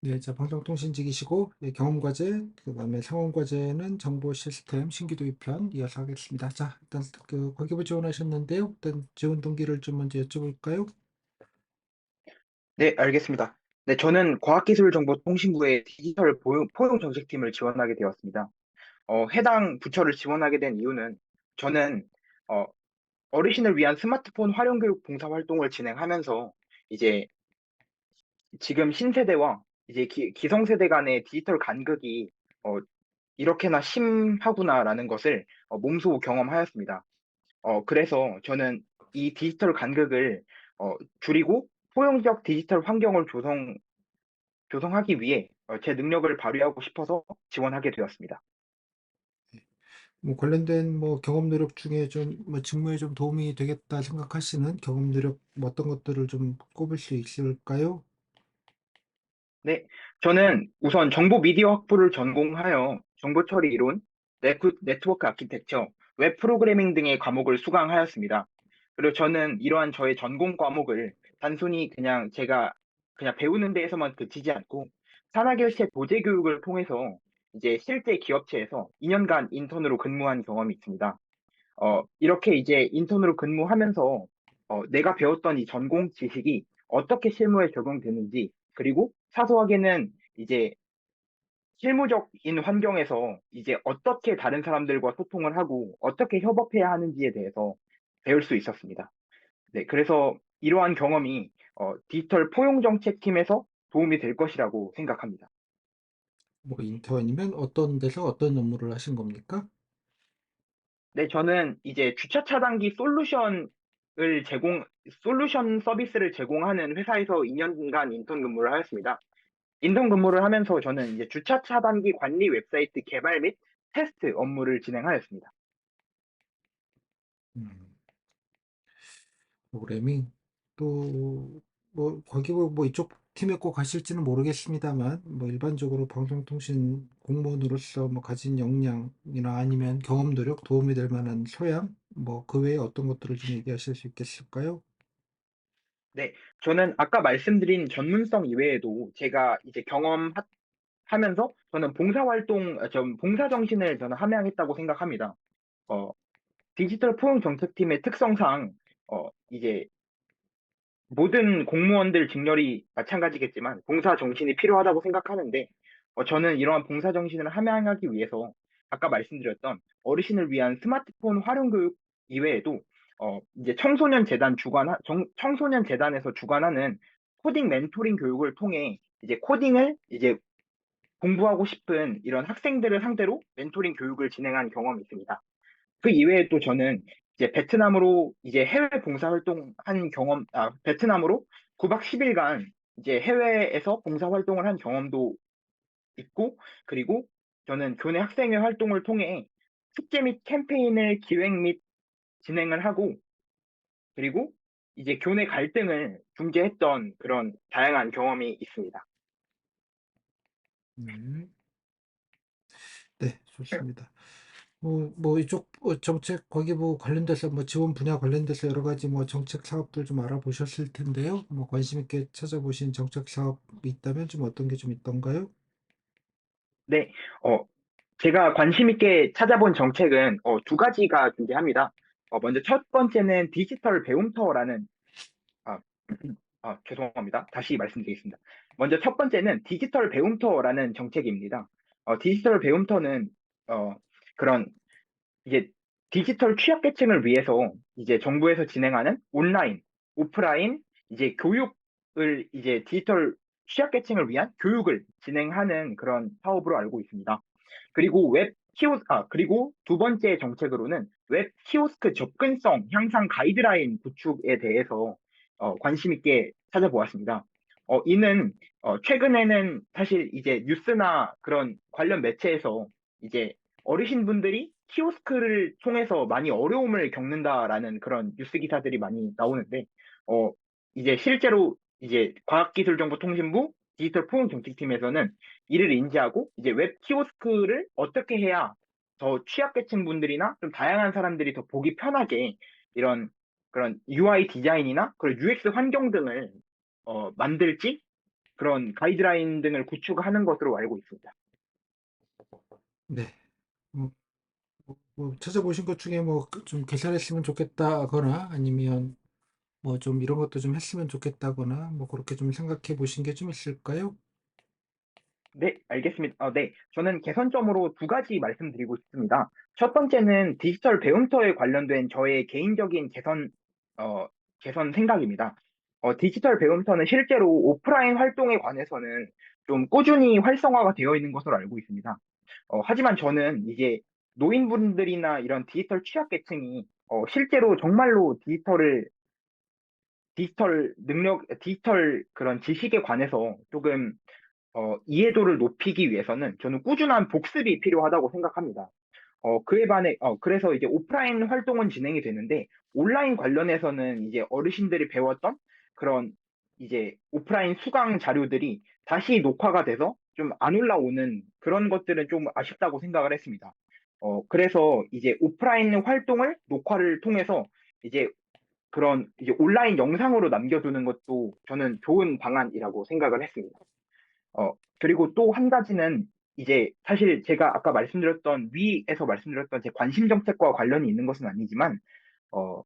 네, 자, 방송통신직이시고, 네, 경험과제, 그다음에 상원과제는 정보 시스템 신규 도입편 이어서 하겠습니다. 자, 일단 거기부 지원하셨는데요. 일단 지원 동기를 좀 먼저 여쭤볼까요? 네, 알겠습니다. 네, 저는 과학기술정보통신부의 디지털 포용정책팀을 지원하게 되었습니다. 해당 부처를 지원하게 된 이유는 저는 어, 어르신을 위한 스마트폰 활용교육 봉사활동을 진행하면서 이제 지금 신세대와 이제 기성세대 간의 디지털 간극이 어, 이렇게나 심하구나라는 것을 몸소 경험하였습니다. 그래서 저는 이 디지털 간극을 줄이고 포용적 디지털 환경을 조성하기 위해 제 능력을 발휘하고 싶어서 지원하게 되었습니다. 뭐 관련된 뭐 경험 노력 중에 좀 뭐 직무에 좀 도움이 되겠다 생각하시는 경험 노력 뭐 어떤 것들을 좀 꼽을 수 있을까요? 네, 저는 우선 정보 미디어 학부를 전공하여 정보 처리 이론, 네트워크 아키텍처, 웹 프로그래밍 등의 과목을 수강하였습니다. 그리고 저는 이러한 저의 전공 과목을 단순히 그냥 제가 그냥 배우는 데에서만 그치지 않고 산학열체 도제 교육을 통해서 이제 실제 기업체에서 2년간 인턴으로 근무한 경험이 있습니다. 이렇게 이제 인턴으로 근무하면서 내가 배웠던 이 전공 지식이 어떻게 실무에 적용되는지, 그리고 사소하게는 이제 실무적인 환경에서 이제 어떻게 다른 사람들과 소통을 하고 어떻게 협업해야 하는지에 대해서 배울 수 있었습니다. 네, 그래서 이러한 경험이 디지털 포용정책팀에서 도움이 될 것이라고 생각합니다. 뭐 인턴이면 어떤 데서 어떤 업무를 하신 겁니까? 네, 저는 이제 주차 차단기 솔루션 서비스를 제공하는 회사에서 2년간 인턴 근무를 하였습니다. 인턴 근무를 하면서 저는 이제 주차 차단기 관리 웹사이트 개발 및 테스트 업무를 진행하였습니다. 음. 프로그래밍 또 뭐 거기 뭐 이쪽 팀에 꼭 가실지는 모르겠습니다만 뭐 일반적으로 방송통신 공무원으로서 뭐 가진 역량이나 아니면 경험 노력 도움이 될 만한 소양 뭐 그 외에 어떤 것들을 좀 얘기하실 수 있겠을까요? 네, 저는 아까 말씀드린 전문성 이외에도 제가 이제 경험하면서 저는 봉사 정신을 저는 함양했다고 생각합니다. 어, 디지털 포용 정책팀의 특성상 이제 모든 공무원들 직렬이 마찬가지겠지만 봉사 정신이 필요하다고 생각하는데 저는 이러한 봉사 정신을 함양하기 위해서 아까 말씀드렸던 어르신을 위한 스마트폰 활용 교육 이외에도 이제 청소년 재단에서 주관하는 코딩 멘토링 교육을 통해 이제 코딩을 이제 공부하고 싶은 이런 학생들을 상대로 멘토링 교육을 진행한 경험이 있습니다. 그 이외에 또 저는 이제 베트남으로 이제 해외 봉사활동 베트남으로 9박 10일간 이제 해외에서 봉사활동을 한 경험도 있고, 그리고 저는 교내 학생회 활동을 통해 축제 및 캠페인을 기획 및 진행을 하고, 그리고 이제 교내 갈등을 중재했던 그런 다양한 경험이 있습니다. 네, 네, 좋습니다. 뭐 이쪽 정책 거기 뭐 관련돼서 뭐 지원 분야 관련돼서 여러 가지 뭐 정책 사업들 좀 알아보셨을 텐데요. 뭐 관심 있게 찾아보신 정책 사업이 있다면 좀 어떤 게 좀 있던가요? 네, 어, 제가 관심 있게 찾아본 정책은 두 가지가 존재합니다. 먼저 첫 번째는 디지털 배움터라는 아, 죄송합니다. 다시 말씀드리겠습니다. 먼저 첫 번째는 디지털 배움터라는 정책입니다. 디지털 배움터는 어, 그런 이제 디지털 취약계층을 위해서 이제 정부에서 진행하는 온라인, 오프라인 이제 교육을 이제 디지털 취약계층을 위한 교육을 진행하는 그런 사업으로 알고 있습니다. 그리고 두 번째 정책으로는 웹 키오스크 접근성 향상 가이드라인 구축에 대해서 관심 있게 찾아보았습니다. 이는 최근에는 사실 이제 뉴스나 그런 관련 매체에서 이제 어르신분들이 키오스크를 통해서 많이 어려움을 겪는다라는 그런 뉴스 기사들이 많이 나오는데, 어, 이제 실제로 이제 과학기술정보통신부 디지털 포용정책팀에서는 이를 인지하고 이제 웹 키오스크를 어떻게 해야 더 취약계층 분들이나 좀 다양한 사람들이 더 보기 편하게 이런 그런 UI 디자인이나 그런 UX 환경 등을 만들지 그런 가이드라인 등을 구축하는 것으로 알고 있습니다. 네. 뭐, 뭐 찾아보신 것 중에 뭐 좀 개선했으면 좋겠다거나 아니면 뭐 좀 이런 것도 좀 했으면 좋겠다거나 뭐 그렇게 좀 생각해 보신 게 좀 있을까요? 네, 알겠습니다. 네. 저는 개선점으로 두 가지 말씀드리고 싶습니다. 첫 번째는 디지털 배움터에 관련된 저의 개인적인 어, 개선 생각입니다. 디지털 배움터는 실제로 오프라인 활동에 관해서는 좀 꾸준히 활성화가 되어 있는 것으로 알고 있습니다. 하지만 저는 이제 노인분들이나 이런 디지털 취약계층이 실제로 정말로 디지털 그런 지식에 관해서 조금 이해도를 높이기 위해서는 저는 꾸준한 복습이 필요하다고 생각합니다. 그래서 이제 오프라인 활동은 진행이 되는데, 온라인 관련해서는 이제 어르신들이 배웠던 그런 이제 오프라인 수강 자료들이 다시 녹화가 돼서 좀 안 올라오는 그런 것들은 좀 아쉽다고 생각을 했습니다. 그래서 이제 오프라인 활동을 녹화를 통해서 이제 그런 이제 온라인 영상으로 남겨두는 것도 저는 좋은 방안이라고 생각을 했습니다. 그리고 또 한 가지는 이제 사실 제가 아까 위에서 말씀드렸던 제 관심 정책과 관련이 있는 것은 아니지만, 어,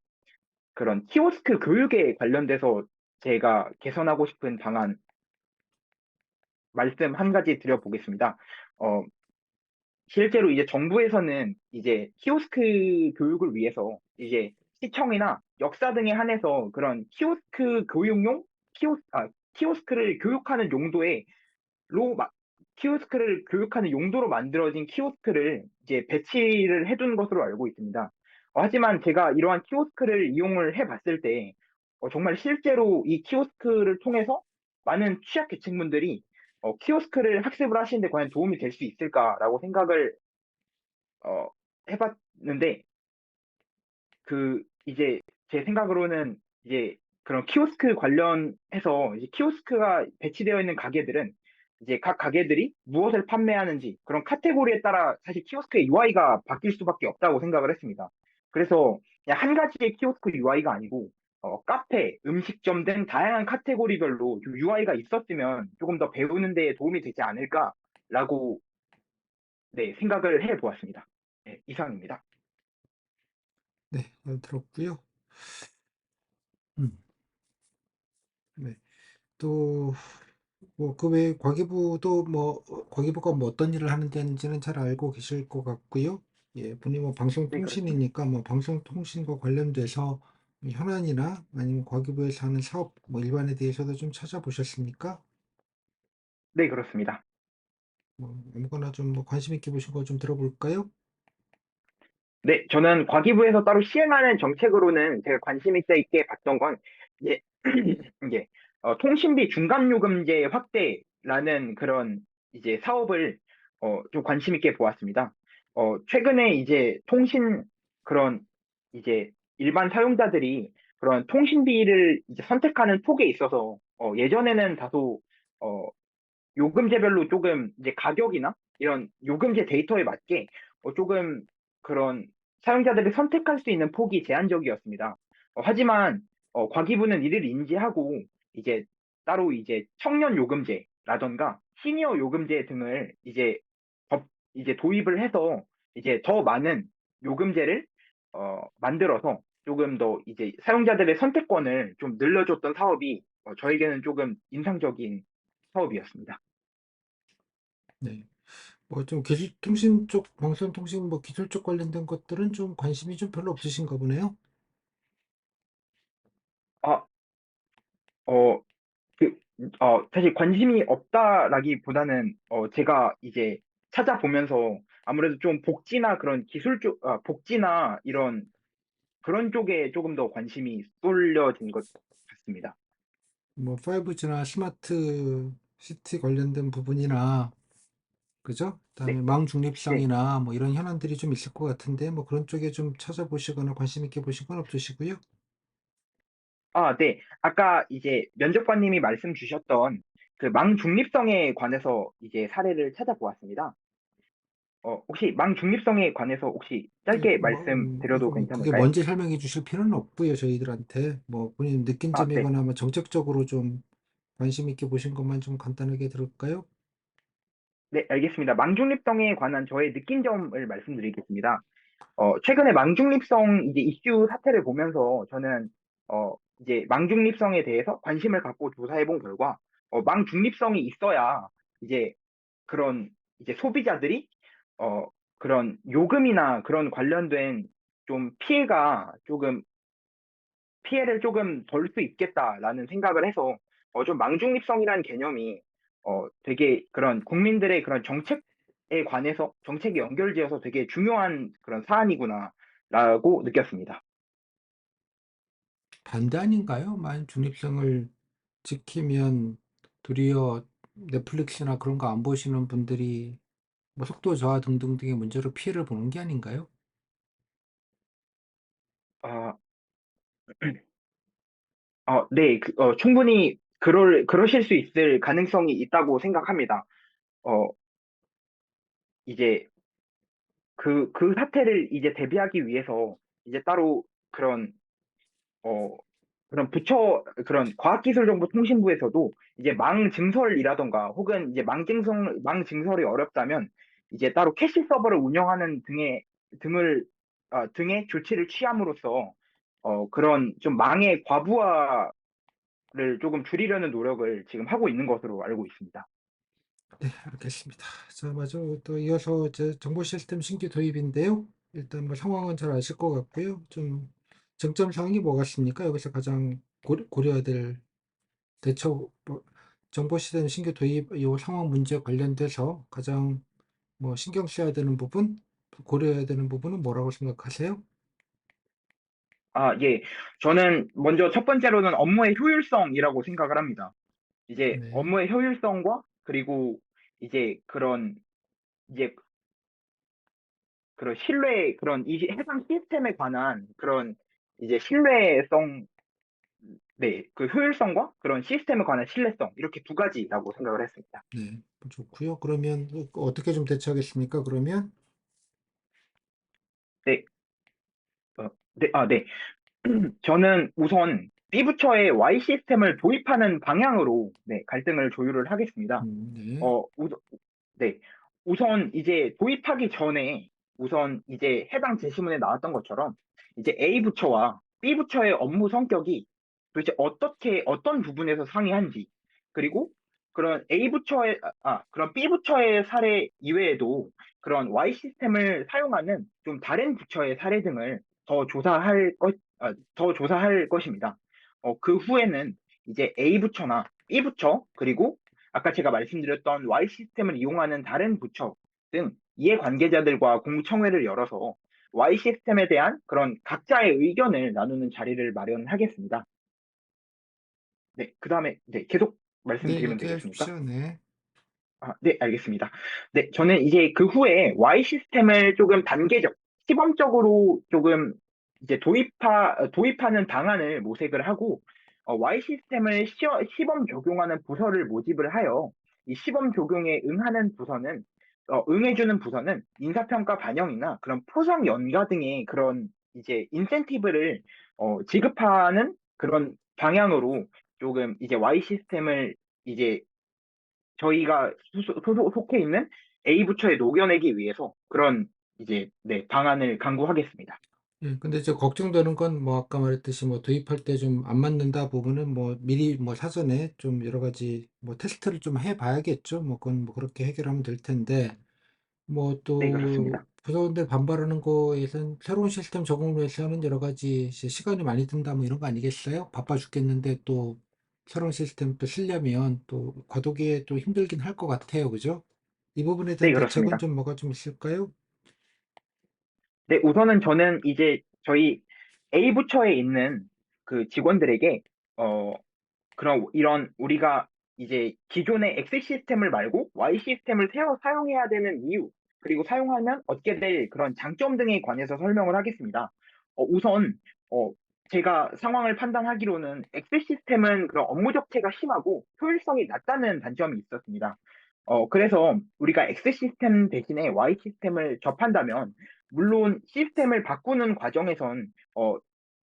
그런 키오스크 교육에 관련돼서 제가 개선하고 싶은 방안 말씀 한 가지 드려보겠습니다. 어, 실제로 이제 정부에서는 이제 키오스크 교육을 위해서 이제 시청이나 역사 등에 한해서 그런 키오스크를 교육하는 용도의 로 마- 키오스크를 교육하는 용도로 만들어진 키오스크를 이제 배치를 해둔 것으로 알고 있습니다. 하지만 제가 이러한 키오스크를 이용을 해봤을 때 정말 실제로 이 키오스크를 통해서 많은 취약계층분들이 키오스크를 학습을 하시는데 과연 도움이 될 수 있을까라고 생각을 어, 해봤는데, 이제 제 생각으로는 이제 그런 키오스크 관련해서 이제 키오스크가 배치되어 있는 가게들은 이제 각 가게들이 무엇을 판매하는지 그런 카테고리에 따라 사실 키오스크의 UI가 바뀔 수밖에 없다고 생각을 했습니다. 그래서 그냥 한 가지의 키오스크 UI가 아니고 카페, 음식점 등 다양한 카테고리별로 UI가 있었으면 조금 더 배우는 데 도움이 되지 않을까라고, 네, 생각을 해 보았습니다. 네, 이상입니다. 네, 잘 들었고요. 음, 네. 또 뭐 그 외에 과기부도 뭐 과기부가 뭐 어떤 일을 하는 데는지는 잘 알고 계실 것 같고요. 예, 본인 뭐 네, 그렇습니다. 방송통신이니까 뭐 방송통신과 관련돼서 현안이나 아니면 과기부에서 하는 사업 뭐 일반에 대해서도 좀 찾아보셨습니까? 네, 그렇습니다. 뭐 아무거나 좀 뭐 관심 있게 보신 거 좀 들어볼까요? 네, 저는 과기부에서 따로 시행하는 정책으로는 제가 관심 있게 봤던 건, 이제, 이게, 통신비 중간요금제 확대라는 그런 이제 사업을, 좀 관심 있게 보았습니다. 최근에 이제 그런, 이제, 일반 사용자들이 그런 통신비를 이제 선택하는 폭에 있어서, 예전에는 다소, 어, 요금제별로 조금 이제 가격이나 이런 요금제 데이터에 맞게 조금 그런 사용자들이 선택할 수 있는 폭이 제한적이었습니다. 하지만 과기부는 이를 인지하고 이제 따로 이제 청년 요금제라던가 시니어 요금제 등을 이제 도입을 해서 이제 더 많은 요금제를 만들어서 조금 더 이제 사용자들의 선택권을 좀 늘려줬던 사업이 저에게는 조금 인상적인 사업이었습니다. 네. 뭐 좀 기술 통신 쪽 방송통신 뭐 기술 쪽 관련된 것들은 좀 관심이 좀 별로 없으신가 보네요. 아, 어, 사실 관심이 없다라기보다는, 제가 이제 찾아보면서 아무래도 좀 복지나 이런 그런 쪽에 조금 더 관심이 쏠려진 것 같습니다. 뭐 5G나 스마트 시티 관련된 부분이나 그죠? 네, 그다음에 망 네. 중립성이나 뭐 이런 현안들이 좀 있을 것 같은데 뭐 그런 쪽에 좀 찾아보시거나 관심 있게 보신 건 없으시고요. 네. 아까 이제 면접관님이 말씀 주셨던 그 망 중립성에 관해서 이제 사례를 찾아보았습니다. 혹시 망 중립성에 관해서 혹시 네, 짧게 뭐, 말씀드려도 이거 뭐 그게 괜찮을까요? 먼저 설명해 주실 필요는 없고요, 저희들한테. 뭐 본인 느낀 네. 점이거나 뭐 정책적으로 좀 관심 있게 보신 것만 좀 간단하게 들을까요? 네, 알겠습니다. 망중립성에 관한 저의 느낀 점을 말씀드리겠습니다. 최근에 망중립성 이제 이슈 사태를 보면서 저는 이제 망중립성에 대해서 관심을 갖고 조사해 본 결과 망중립성이 있어야 이제 그런 이제 소비자들이 어 그런 요금이나 그런 관련된 좀 피해를 조금 덜 수 있겠다라는 생각을 해서 좀 망중립성이라는 개념이 되게 그런 국민들의 그런 정책에 관해서 정책에 연결지어서 되게 중요한 그런 사안이구나라고 느꼈습니다. 반대 아닌가요? 만 중립성을 지키면 도리어 넷플릭스나 그런 거 안 보시는 분들이 뭐 속도 저하 등등등의 문제로 피해를 보는 게 아닌가요? 아, 네, 충분히 그러실 수 있을 가능성이 있다고 생각합니다. 어, 이제 그 사태를 이제 대비하기 위해서 이제 따로 그런 어, 그런 과학기술정보통신부에서도 이제 망증설이라던가 혹은 이제 망증설이 어렵다면 이제 따로 캐시 서버를 운영하는 등의 조치를 취함으로써 그런 좀 망의 과부하를 조금 줄이려는 노력을 지금 하고 있는 것으로 알고 있습니다. 네, 알겠습니다. 자, 맞아. 또 이어서 이제 정보 시스템 신규 도입인데요. 일단 뭐 상황은 잘 아실 것 같고요. 좀 쟁점 사항이 뭐가 있습니까? 여기서 가장 고려해야 될 대처, 뭐, 정보 시스템 신규 도입 이 상황 문제 관련돼서 가장 뭐 신경 써야 되는 부분, 고려해야 되는 부분은 뭐라고 생각하세요? 예. 저는 먼저 첫 번째로는 업무의 효율성이라고 생각을 합니다. 이제 네, 업무의 효율성과 그리고 이제 이제 그런 해당 시스템에 관한 그런 이제 네, 그 효율성과 그런 시스템에 관한 신뢰성, 이렇게 두 가지라고 생각을 했습니다. 네, 좋고요. 그러면 어떻게 좀 대처하겠습니까? 그러면 네, 네. 저는 우선 B부처의 Y 시스템을 도입하는 방향으로 네, 갈등을 조율을 하겠습니다. 네, 어, 우, 네. 우선 이제 도입하기 전에 우선 이제 해당 제시문에 나왔던 것처럼 이제 A 부처와 B 부처의 업무 성격이 도대체 어떤 부분에서 상이한지, 그리고 그런 B 부처의 사례 이외에도 그런 Y 시스템을 사용하는 좀 다른 부처의 사례 등을 더 조사할 것입니다. 그 후에는 이제 A 부처나 B 부처, 그리고 아까 제가 말씀드렸던 Y 시스템을 이용하는 다른 부처 등 이해관계자들과 공청회를 열어서 Y 시스템에 대한 그런 각자의 의견을 나누는 자리를 마련하겠습니다. 네, 그 다음에 네, 계속 네, 말씀드리면 되겠습니까? 얘기하십시오. 네, 네, 알겠습니다. 네, 저는 이제 그 후에 Y 시스템을 조금 시범적으로 조금 이제 도입하는 방안을 모색을 하고, Y 시스템을 시범 적용하는 부서를 모집을 하여, 이 시범 적용에 응해주는 부서는 인사평가 반영이나 그런 포상 연가 등의 그런 이제 인센티브를 지급하는 그런 방향으로 조금 이제 Y 시스템을 이제 저희가 속해 있는 A 부처에 녹여내기 위해서 그런 이제 네, 방안을 강구하겠습니다. 예, 근데 이제 걱정되는 건 뭐 아까 말했듯이 뭐 도입할 때 좀 안 맞는다 부분은 뭐 미리 뭐 사전에 좀 여러 가지 뭐 테스트를 좀 해봐야겠죠. 뭐 그건 뭐 그렇게 해결하면 될 텐데 뭐 네, 또 그렇습니다. 부서원들 반발하는 거에선 새로운 시스템 적응을 위해서는 여러 가지 시간이 많이 든다 뭐 이런 거 아니겠어요? 바빠 죽겠는데 또 새로운 시스템 또 쓰려면 또 과도기에 또 힘들긴 할 것 같아요. 그죠? 이 부분에 네, 대한 대책은 그렇습니다. 좀 뭐가 좀 있을까요? 네, 우선은 저는 이제 저희 A 부처에 있는 그 직원들에게 어, 이런 우리가 이제 기존의 X 시스템을 말고 Y 시스템을 사용해야 되는 이유, 그리고 사용하면 얻게 될 그런 장점 등에 관해서 설명을 하겠습니다. 우선 어, 제가 상황을 판단하기로는 X 시스템은 그런 업무 적체가 심하고 효율성이 낮다는 단점이 있었습니다. 그래서 우리가 X 시스템 대신에 Y 시스템을 접한다면 물론 시스템을 바꾸는 과정에선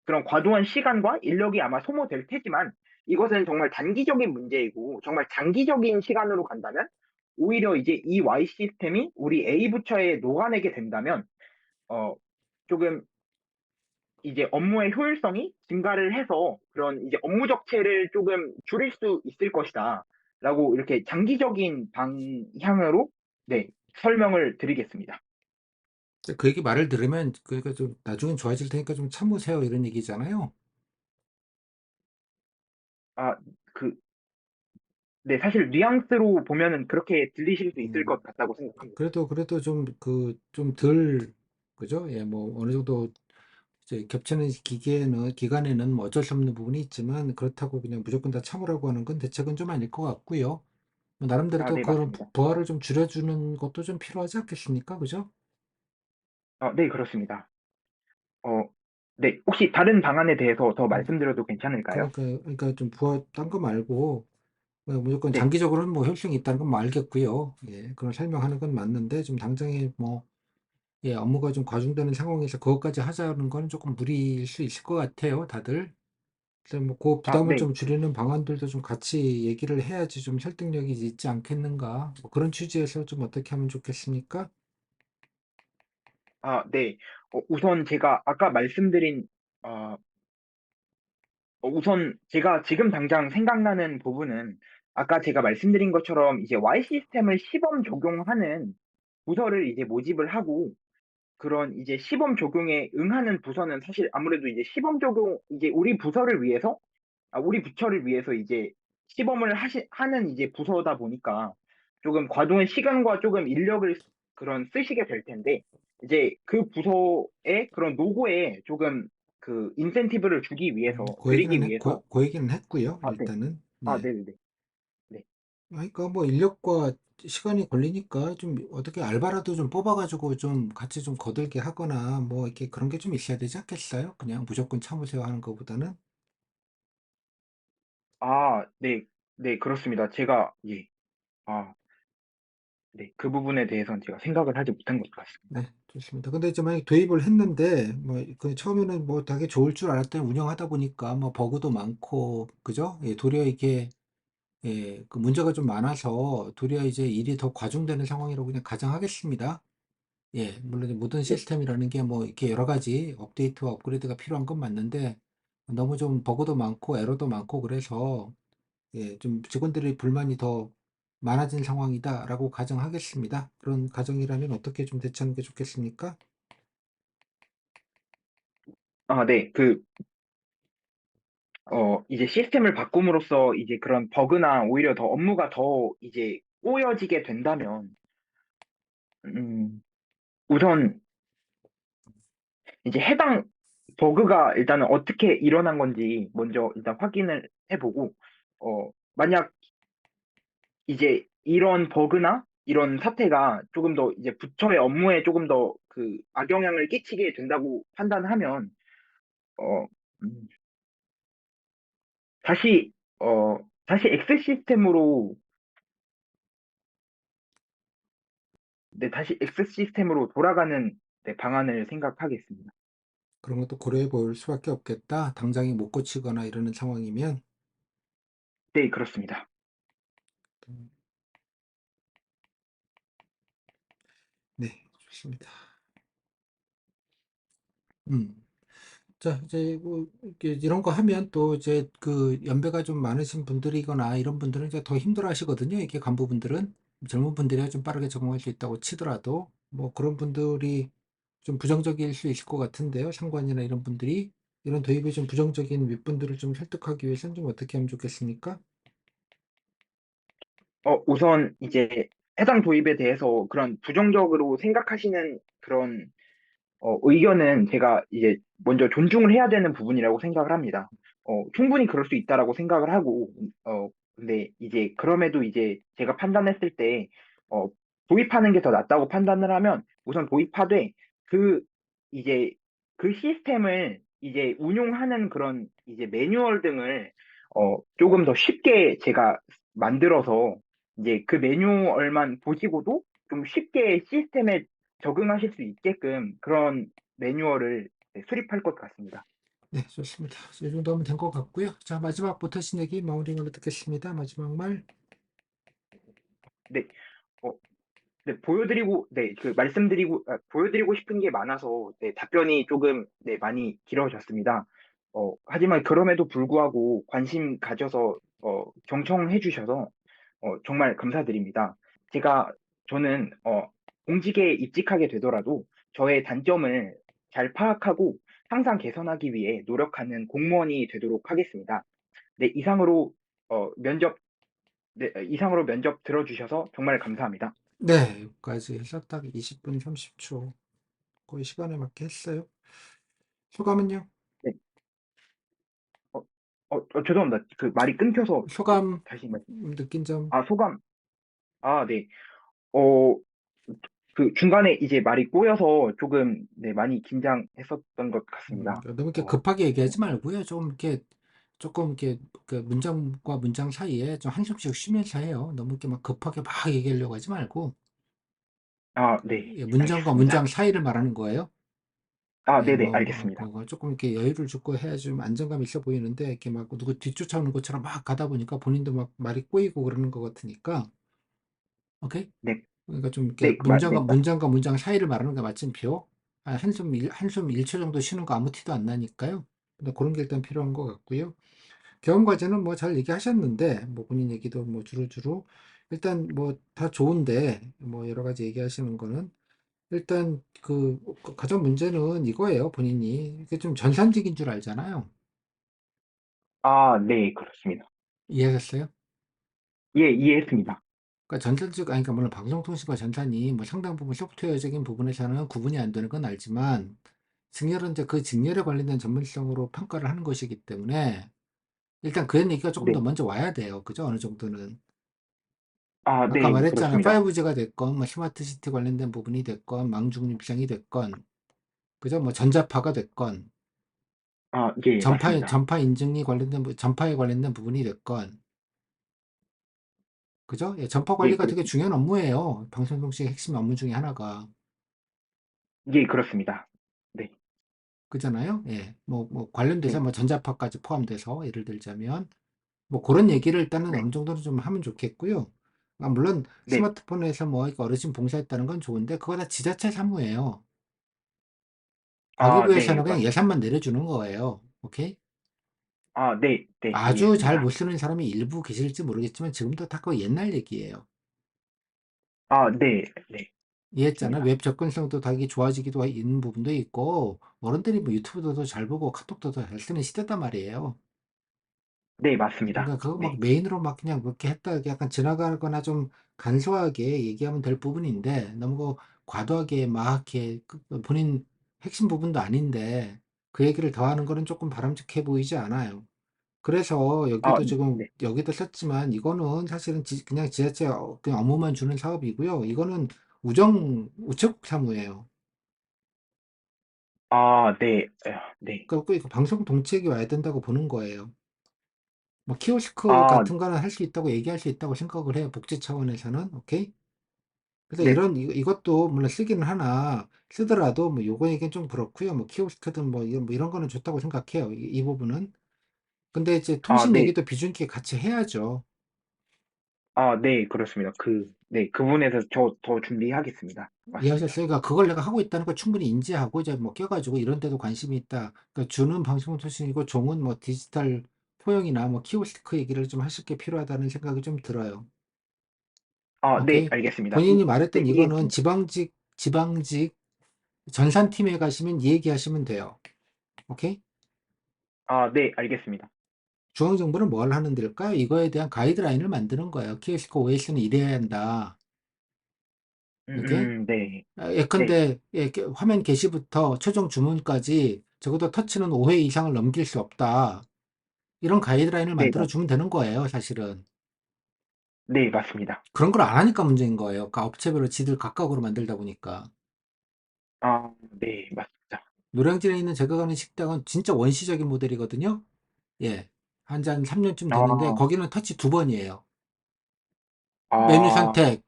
그런 과도한 시간과 인력이 아마 소모될 테지만 이것은 정말 단기적인 문제이고 정말 장기적인 시간으로 간다면 오히려 이제 이 Y 시스템이 우리 A 부처에 녹아내게 된다면 어, 조금 이제 업무의 효율성이 증가를 해서 그런 이제 업무 적체를 조금 줄일 수 있을 것이다. 라고 이렇게 장기적인 방향으로 네, 설명을 드리겠습니다. 그 얘기 말을 들으면 그러니까 좀 나중엔 좋아질 테니까 좀 참으세요 이런 얘기잖아요. 아, 그, 네, 사실 뉘앙스로 보면은 그렇게 들리실 수 있을 음, 것 같다고 생각합니다. 그래도 좀 좀 덜 그죠? 예, 뭐 어느 정도 이제 겹치는 기간에는 뭐 어쩔 수 없는 부분이 있지만 그렇다고 그냥 무조건 다 참으라고 하는 건 대책은 좀 아닐 것 같고요. 뭐 나름대로 아, 또 네, 그런 맞습니다. 부하를 좀 줄여주는 것도 좀 필요하지 않겠습니까? 그죠? 아, 네, 그렇습니다. 어, 네, 혹시 다른 방안에 대해서 더 음, 말씀드려도 괜찮을까요? 그러니까 좀 부하 딴 거 말고 무조건 네. 장기적으로는 뭐 효율성이 있다는 건 뭐 알겠고요. 예, 그런 설명하는 건 맞는데 좀 당장에 뭐 예, 업무가 좀 과중되는 상황에서 그것까지 하자는 건 조금 무리일 수 있을 것 같아요, 다들. 그래서 뭐 그 아, 부담을 네. 좀 줄이는 방안들도 좀 같이 얘기를 해야지 좀 설득력이 있지 않겠는가. 뭐 그런 취지에서 좀 어떻게 하면 좋겠습니까? 아, 네. 우선 제가 아까 말씀드린, 어, 우선 제가 지금 당장 생각나는 부분은 아까 제가 말씀드린 것처럼 이제 Y 시스템을 시범 적용하는 부서를 이제 모집을 하고 그런 이제 시범 적용에 응하는 부서는 사실 아무래도 이제 시범 적용, 이제 우리 부서를 위해서, 우리 부처를 위해서 이제 시범을 하는 이제 부서다 보니까 조금 과도한 시간과 조금 인력을 그런 쓰시게 될 텐데, 이제 그 부서의 그런 노고에 조금 그 인센티브를 주기 위해서, 드리기 위해서, 그 얘기는 했고요, 아, 네. 일단은. 아, 네. 네네네. 네. 그러니까 뭐 인력과 시간이 걸리니까 좀 어떻게 알바라도 좀 뽑아가지고 좀 같이 좀 거들게 하거나 뭐 이렇게 그런 게 좀 있어야 되지 않겠어요? 그냥 무조건 참으세요 하는 것보다는. 아, 네. 네, 그렇습니다. 제가, 예. 아, 네. 그 부분에 대해서는 제가 생각을 하지 못한 것 네, 같습니다. 좋습니다. 근데 이제 만약에 도입을 했는데, 뭐, 그 처음에는 뭐 되게 좋을 줄 알았더니 운영하다 보니까 뭐 버그도 많고, 그죠? 예, 도리어 이게, 예, 그 문제가 좀 많아서 도리어 이제 일이 더 과중되는 상황이라고 그냥 가정하겠습니다. 예, 물론 이제 모든 네. 시스템이라는 게 뭐 이렇게 여러 가지 업데이트와 업그레이드가 필요한 건 맞는데, 너무 좀 버그도 많고 에러도 많고 그래서, 예, 좀 직원들의 불만이 더 많아진 상황이다라고 가정하겠습니다. 그런 가정이라면 어떻게 좀 대처하는 게 좋겠습니까? 아, 네. 이제 시스템을 바꿈으로써 이제 그런 버그나 오히려 더 업무가 더 이제 꼬여지게 된다면, 음, 우선 이제 해당 버그가 일단은 어떻게 일어난 건지 먼저 일단 확인을 해보고, 만약 이제 이런 버그나 이런 사태가 조금 더 이제 부처의 업무에 조금 더 그 악영향을 끼치게 된다고 판단하면, 어, 음, 다시, 다시 X 시스템으로, 네, 다시 X 시스템으로 돌아가는 네, 방안을 생각하겠습니다. 그런 것도 고려해 볼 수밖에 없겠다. 당장에 못 고치거나 이러는 상황이면. 네, 그렇습니다. 음, 네, 좋습니다. 음. 자, 이제 뭐 이렇게 이런 거 하면 또 이제 그 연배가 좀 많으신 분들이거나 이런 분들은 이제 더 힘들어 하시거든요. 이게 간부분들은 젊은 분들이 좀 빠르게 적응할 수 있다고 치더라도 뭐 그런 분들이 좀 부정적일 수 있을 것 같은데요. 상관이나 이런 분들이 이런 도입에 좀 부정적인 윗분들을 좀 설득하기 위해서는 좀 어떻게 하면 좋겠습니까? 우선 이제 해당 도입에 대해서 그런 부정적으로 생각하시는 그런 의견은 제가 이제 먼저 존중을 해야 되는 부분이라고 생각을 합니다. 충분히 그럴 수 있다라고 생각을 하고, 근데 이제 그럼에도 이제 제가 판단했을 때, 어, 도입하는 게 더 낫다고 판단을 하면 우선 도입하되 그 이제 그 시스템을 이제 운용하는 그런 이제 매뉴얼 등을 조금 더 쉽게 제가 만들어서 이제 그 매뉴얼만 보시고도 좀 쉽게 시스템에 적응하실 수 있게끔 그런 매뉴얼을 네, 수립할 것 같습니다. 네, 좋습니다. 이 정도 하면 된 것 같고요. 자, 마지막 못하신 얘기 마무리로 듣겠습니다. 마지막 말. 네. 어, 네, 보여드리고 싶은 게 많아서, 네, 답변이 조금, 네, 많이 길어졌습니다. 하지만 그럼에도 불구하고 관심 가져서, 경청해 주셔서, 정말 감사드립니다. 제가, 저는, 공직에 입직하게 되더라도 저의 단점을 잘 파악하고 항상 개선하기 위해 노력하는 공무원이 되도록 하겠습니다. 네, 면접, 이상으로 면접 들어주셔서 정말 감사합니다. 네, 여기까지 해서 딱 20분 30초. 거의 시간에 맞게 했어요. 소감은요? 네. 어, 죄송합니다. 그 말이 끊겨서 소감 다시 말, 느낀 점, 소감. 네. 어, 그 중간에 이제 말이 꼬여서 조금, 네, 많이 긴장했었던 것 같습니다. 너무 이렇게 어, 급하게 어, 얘기하지 말고요. 조금 이렇게 그 문장과 문장 사이에 좀 한숨씩 쉬면서 해요. 너무 이렇게 막 급하게 막 얘기하려고 하지 말고, 네, 예, 문장과 문장 알겠습니다. 사이를 말하는 거예요. 예, 네네, 알겠습니다. 그거 조금 이렇게 여유를 주고 해야 좀 안정감 있어 보이는데, 이렇게 막 누구 뒤쫓아오는 것처럼 막 가다 보니까 본인도 막 말이 꼬이고 그러는 것 같으니까, 오케이? 네, 그러니까 좀 이렇게 네, 네, 문장과 문장 사이를 말하는 게 마침표. 한숨 1초 정도 쉬는 거 아무 티도 안 나니까요. 근데 그런 게 일단 필요한 것 같고요. 경험 과제는 뭐 잘 얘기하셨는데, 뭐 본인 얘기도 뭐 주루주루. 일단 뭐 다 좋은데, 뭐 여러 가지 얘기하시는 거는, 일단 그 가장 문제는 이거예요, 본인이. 이게 좀 전산직인 줄 알잖아요. 네, 그렇습니다. 이해하셨어요? 예, 이해했습니다. 그러니까 전산직, 아니, 그러니까 물론 방송통신과 전산이 뭐 상당 부분 소프트웨어적인 부분에서는 구분이 안 되는 건 알지만, 직렬은 이제 그 직렬에 관련된 전문성으로 평가를 하는 것이기 때문에, 일단 그런 얘기가 조금 더 네, 먼저 와야 돼요. 그죠? 어느 정도는. 아까 네, 말했잖아요. 그렇습니다. 5G가 됐건, 뭐 스마트 시티 관련된 부분이 됐건, 망중립성이 됐건, 그죠? 뭐 전자파가 됐건, 예, 맞습니다. 전파에 관련된 부분이 됐건, 그죠? 예, 전파 예, 관리가 되게 그렇습니다. 중요한 업무예요. 방송통신의 핵심 업무 중에 하나가. 예, 그렇습니다. 네, 그잖아요? 예. 뭐 관련돼서 네, 뭐 전자파까지 포함돼서 예를 들자면, 뭐 그런 얘기를 일단은 네, 어느 정도는 좀 하면 좋겠고요. 물론 네. 스마트폰에서 뭐 이렇게 어르신 봉사했다는 건 좋은데, 그거 다 지자체 사무예요. 네, 과기부에서는 그냥 맞습니다. 예산만 내려주는 거예요. 오케이? 네, 네, 아주 잘 못 이해했습니다. 쓰는 사람이 일부 계실지 모르겠지만 지금도 다 그 옛날 얘기예요. 네, 네, 이해했잖아. 맞습니다. 웹 접근성도 다 이게 좋아지기도 있는 부분도 있고, 어른들이 뭐 유튜브도 더 잘 보고 카톡도 더 잘 쓰는 시대단 말이에요. 네, 맞습니다. 그러니까 그거 막 네. 메인으로 막 그냥 그렇게 했다 이렇게 약간 지나가거나 좀 간소하게 얘기하면 될 부분인데, 너무 과도하게 막 이렇게 본인 핵심 부분도 아닌데 그 얘기를 더하는 거는 조금 바람직해 보이지 않아요. 그래서 여기도 지금 네. 여기도 썼지만, 이거는 사실은 그냥 지자체 그냥 업무만 주는 사업이고요. 이거는 우체국 사무예요. 네, 네. 그러니까 꼭 이거 방송 동책이 와야 된다고 보는 거예요. 뭐 키오스크 같은 거는 할 수 있다고 얘기할 수 있다고 생각을 해요. 복지 차원에서는. 오케이? 그래서 네. 이것도 물론 쓰기는 하나, 쓰더라도 뭐 요거 얘기는 좀 그렇고요. 뭐 키오스크든 뭐 이런 거는 좋다고 생각해요. 이 부분은. 근데 이제 통신 네. 얘기도 비중 있게 같이 해야죠. 네, 그렇습니다. 네, 그 부분에서 저 더 준비하겠습니다. 맞습니다. 이해하셨어요? 그러니까 그걸 내가 하고 있다는 걸 충분히 인지하고 이제 뭐 껴가지고 이런 데도 관심이 있다. 그러니까 주는 방송통신이고 종은 뭐 디지털 포용이나 뭐 키오스크 얘기를 좀 하실 게 필요하다는 생각이 좀 들어요. 네, 오케이? 알겠습니다. 본인이 네, 말했던 이거는 이해했습니다. 지방직 전산팀에 가시면 이 얘기하시면 돼요. 오케이? 네, 알겠습니다. 중앙정부는 뭘 하는 데일까요? 이거에 대한 가이드라인을 만드는 거예요. 키오스크 OS는 이래야 한다. 오케이? 네, 네, 예컨대 화면 게시부터 최종 주문까지 적어도 터치는 5회 이상을 넘길 수 없다. 이런 가이드라인을 네, 만들어주면 되는 거예요, 사실은. 네, 맞습니다. 그런 걸 안 하니까 문제인 거예요. 그러니까 업체별로 지들 각각으로 만들다 보니까. 네, 맞습니다. 노량진에 있는 제가 가는 식당은 진짜 원시적인 모델이거든요. 예. 한 3년쯤 됐는데, 아, 거기는 터치 2번이에요. 메뉴 아, 선택,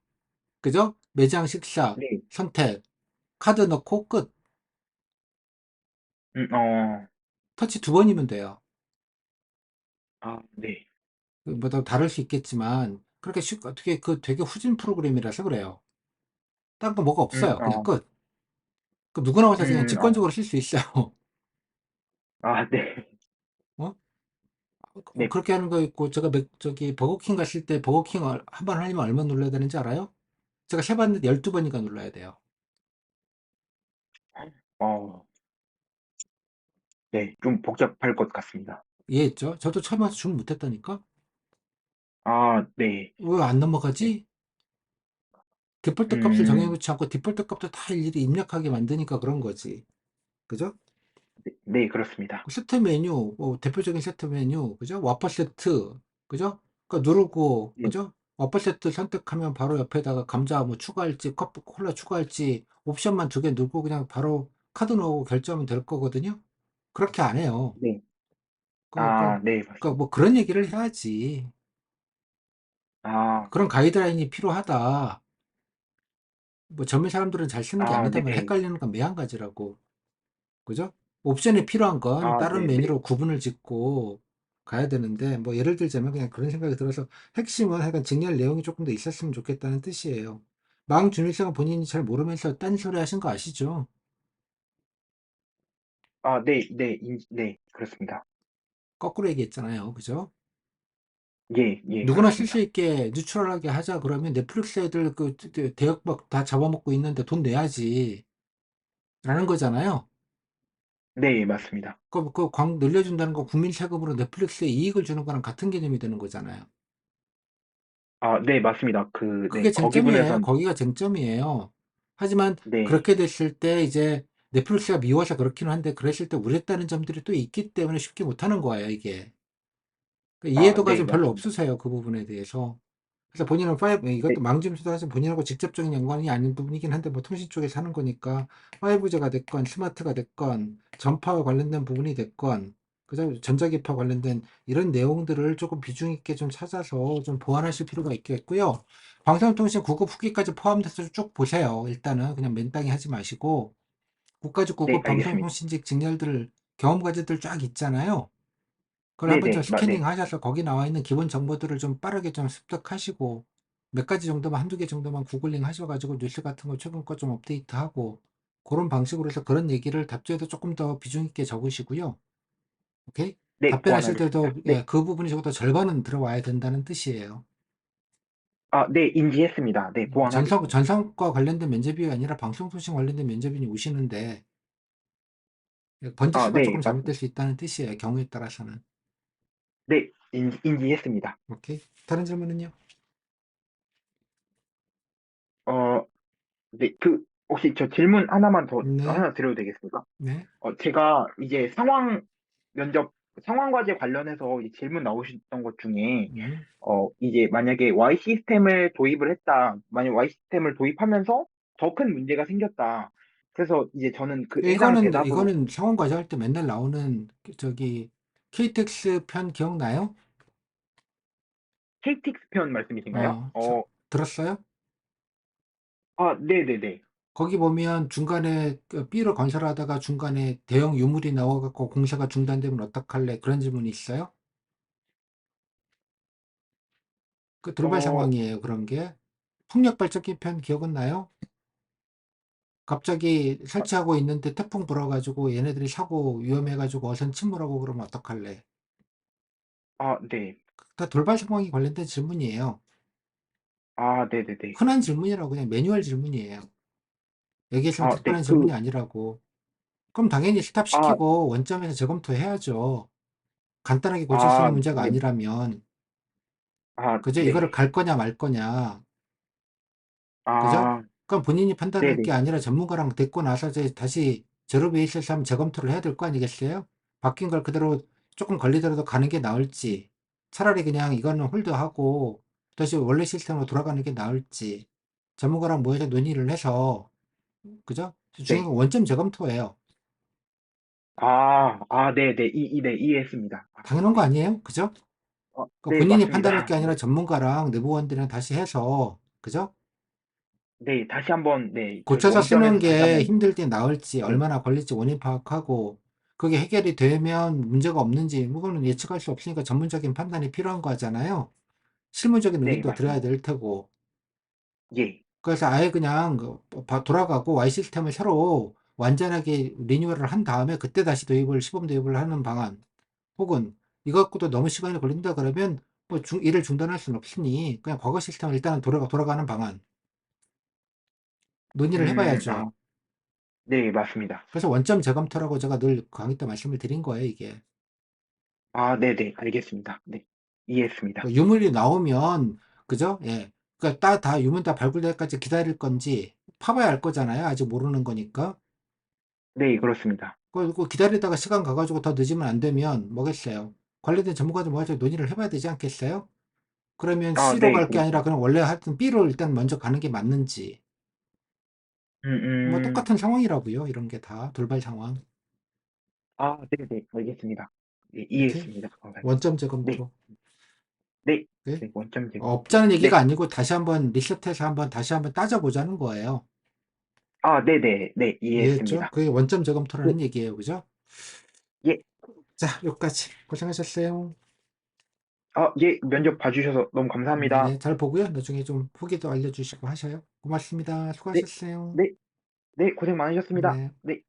그죠? 매장 식사, 네, 선택, 카드 넣고 끝. 음, 어, 터치 두 번이면 돼요. 네. 뭐더 다를 수 있겠지만 그렇게 쉽 어떻게 그 되게 후진 프로그램이라서 그래요. 딴 거 뭐가 음, 없어요. 그냥 끝. 그 누구나 와서 그냥 음, 어, 직관적으로 쓸 수 있어요. 네. 어? 네. 그렇게 하는 거 있고 제가 저기 버거킹 갔을 때 버거킹 한 번 하려면 얼마 눌러야 되는지 알아요? 제가 세봤는데 12번인가 눌러야 돼요. 어, 네. 좀 복잡할 것 같습니다. 이해했죠? 저도 처음 와서 주문 못했다니까? 네. 왜 안 네. 넘어가지? 디폴트 값을 음, 정해놓지 않고 디폴트 값도 다 일일이 입력하게 만드니까 그런 거지. 그죠? 네, 네, 그렇습니다. 그 세트 메뉴, 대표적인 세트 메뉴, 그죠? 와퍼 세트, 그죠? 그거 누르고, 네, 그죠? 와퍼 세트 선택하면 바로 옆에다가 감자 뭐 추가할지, 콜라 추가할지, 옵션만 두 개 누르고 그냥 바로 카드 넣고 결제하면 될 거거든요? 그렇게 안 해요. 네. 그, 그, 네, 뭐 맞습니다. 그런 얘기를 해야지. 아, 그런 가이드라인이 필요하다. 뭐 젊은 사람들은 잘 쓰는 게 아니다. 뭐 네. 헷갈리는 건 매한가지라고. 그죠? 옵션에 필요한 건 다른 네, 네. 메뉴로 구분을 짓고 가야 되는데, 뭐 예를 들자면 그냥 그런 생각이 들어서 핵심은 약간 정리할 내용이 조금 더 있었으면 좋겠다는 뜻이에요. 마응 준일성은 본인이 잘 모르면서 딴소리 하신 거 아시죠? 네, 네, 네, 그렇습니다. 거꾸로 얘기했잖아요. 그죠? 예, 예, 누구나 쓸 수 그렇습니다. 있게 뉴트럴하게 하자 그러면 넷플릭스 애들 대역박 다 잡아먹고 있는데 돈 내야지. 라는 거잖아요. 네, 맞습니다. 광 늘려준다는 거 국민 세금으로 넷플릭스에 이익을 주는 거랑 같은 개념이 되는 거잖아요. 네, 맞습니다. 그게 거기 쟁점이에요. 분에선, 거기가 쟁점이에요. 하지만 네. 그렇게 됐을 때 이제 넷플릭스가 미워서 그렇기는 한데 그랬을 때 우렸다는 점들이 또 있기 때문에 쉽게 못하는 거예요, 이게. 그러니까 이해도가 네, 좀 별로 맞습니다. 없으세요, 그 부분에 대해서. 그래서 본인은 파이브, 네, 이것도 망점수도 사실 본인하고 직접적인 연관이 아닌 부분이긴 한데 뭐 통신 쪽에서 하는 거니까 5G가 됐건 스마트가 됐건 전파와 관련된 부분이 됐건 그죠? 전자기파 관련된 이런 내용들을 조금 비중 있게 좀 찾아서 좀 보완하실 필요가 있겠고요. 방송통신 구급 후기까지 포함돼서 쭉 보세요. 일단은 그냥 맨땅에 하지 마시고 국가직 네, 구급 알겠습니다. 방송통신직 직렬들 경험과제들 쫙 있잖아요. 그걸 네, 한번 좀 네, 스캐닝 네. 하셔서 거기 나와 있는 기본 정보들을 좀 빠르게 좀 습득하시고 몇 가지 정도만 한두 개 정도만 구글링 하셔가지고 뉴스 같은 거 최근 거 좀 업데이트하고 그런 방식으로 해서 그런 얘기를 답주에도 조금 더 비중 있게 적으시고요. 오케이? 네, 답변하실 때도 보완하겠습니다. 네. 예, 그 부분이 적어도 절반은 들어와야 된다는 뜻이에요. 네, 인지했습니다. 네, 보완하겠습니다. 전산과 관련된 면접이 아니라 방송통신 관련된 면접인이 오시는데 번지수가 네, 조금 잘못될 맞습니다. 수 있다는 뜻이에요. 경우에 따라서는. 네, 인지했습니다. 오케이? 다른 질문은요? 어, 네, 혹시 저 질문 하나만 더, 네, 하나 드려도 되겠습니까? 네, 제가 이제 면접, 상황과제 관련해서 이 질문 나오셨던 것 중에, 음. 이제 만약에 Y 시스템을 도입을 했다. 만약 Y 시스템을 도입하면서 더 큰 문제가 생겼다. 그래서 이제 저는 그 해당 대답으로 이거는 상원 과제할 때 맨날 나오는 저기 KTX 편 기억나요? KTX 편 말씀이신가요? 어, 들었어요? 네네네. 거기 보면 중간에 그 B를 건설하다가 중간에 대형 유물이 나와갖고 공사가 중단되면 어떡할래? 그런 질문이 있어요? 그 돌발 어, 상황이에요, 그런 게. 풍력 발전기 편 기억은 나요? 갑자기 아, 설치하고 있는데 태풍 불어가지고 얘네들이 사고 위험해가지고 어선 침몰하고 그러면 어떡할래? 네. 다 돌발 상황이 관련된 질문이에요. 네네네. 흔한 질문이라고 그냥 매뉴얼 질문이에요. 여기에서는 네. 특별한 질문이 아니라고. 그럼 당연히 아, 스탑시키고 원점에서 재검토해야죠. 간단하게 고칠 수 있는 문제가 네. 아니라면. 그죠? 이거를 네. 갈 거냐 말 거냐. 그죠? 아, 그럼 본인이 판단할 게 네네. 아니라 전문가랑 됐고 나서 이제 다시 제로 베이스에서 한번 재검토를 해야 될 거 아니겠어요? 바뀐 걸 그대로 조금 걸리더라도 가는 게 나을지, 차라리 그냥 이거는 홀드하고 다시 원래 시스템으로 돌아가는 게 나을지, 전문가랑 모여서 논의를 해서, 그죠? 중요한 네. 건 원점 재검토예요. 네네. 네, 이해했습니다. 당연한 거 네. 아니에요? 그죠? 그러니까 네, 본인이 판단할 맞습니다. 게 아니라 네. 전문가랑 내부원들이랑 다시 해서, 그죠? 네, 다시 한번, 네, 저희 고쳐서 쓰는 원점에서 다시 게 한번, 힘들지 나을지, 네. 얼마나 걸릴지 원인 파악하고, 그게 해결이 되면 문제가 없는지, 그거는 예측할 수 없으니까 전문적인 판단이 필요한 거잖아요. 실무적인 네, 의견도 들어야 맞습니다. 될 테고. 예. 그래서 아예 그냥 돌아가고 Y 시스템을 새로 완전하게 리뉴얼을 한 다음에 그때 다시 시범 도입을 하는 방안, 혹은 이거 갖고도 너무 시간이 걸린다 그러면 뭐 일을 중단할 수는 없으니 그냥 과거 시스템을 일단은 돌아가는 방안 논의를 아, 해봐야죠. 네, 맞습니다. 그래서 원점 재검토라고 제가 늘 강의 때 말씀을 드린 거예요, 이게. 아, 네네, 알겠습니다. 네, 이해했습니다. 그 유물이 나오면, 그죠? 예. 그러니까 다 유문 다 발굴될 때까지 기다릴 건지 파봐야 알 거잖아요. 아직 모르는 거니까. 네, 그렇습니다. 그리고 기다리다가 시간 가가지고 더 늦으면 안 되면 뭐겠어요? 관련된 전문가들 모아서 논의를 해봐야 되지 않겠어요? 그러면 아, C로 네, 갈 게 아니라 그렇습니다. 그냥 원래 하여튼 B로 일단 먼저 가는 게 맞는지. 음, 뭐 음, 똑같은 상황이라고요. 이런 게 다 돌발 상황. 아, 네네, 알겠습니다. 네, 오케이? 이해했습니다. 강사님. 원점 네, 재검토. 네, 오케이? 네, 원점 제공도. 없자는 얘기가 네, 아니고 다시 한번 리셋해서 다시 한번 따져보자는 거예요. 아, 네네, 네, 이해했죠? 이해했습니다. 그게 원점 네, 재검토라는 얘기예요. 그죠? 예, 자, 여기까지. 고생하셨어요. 예, 면접 봐주셔서 너무 감사합니다. 네, 잘 보고요. 나중에 좀 후기도 알려주시고 하셔요. 고맙습니다. 네, 수고하셨어요. 네, 네, 고생 많으셨습니다. 네. 네.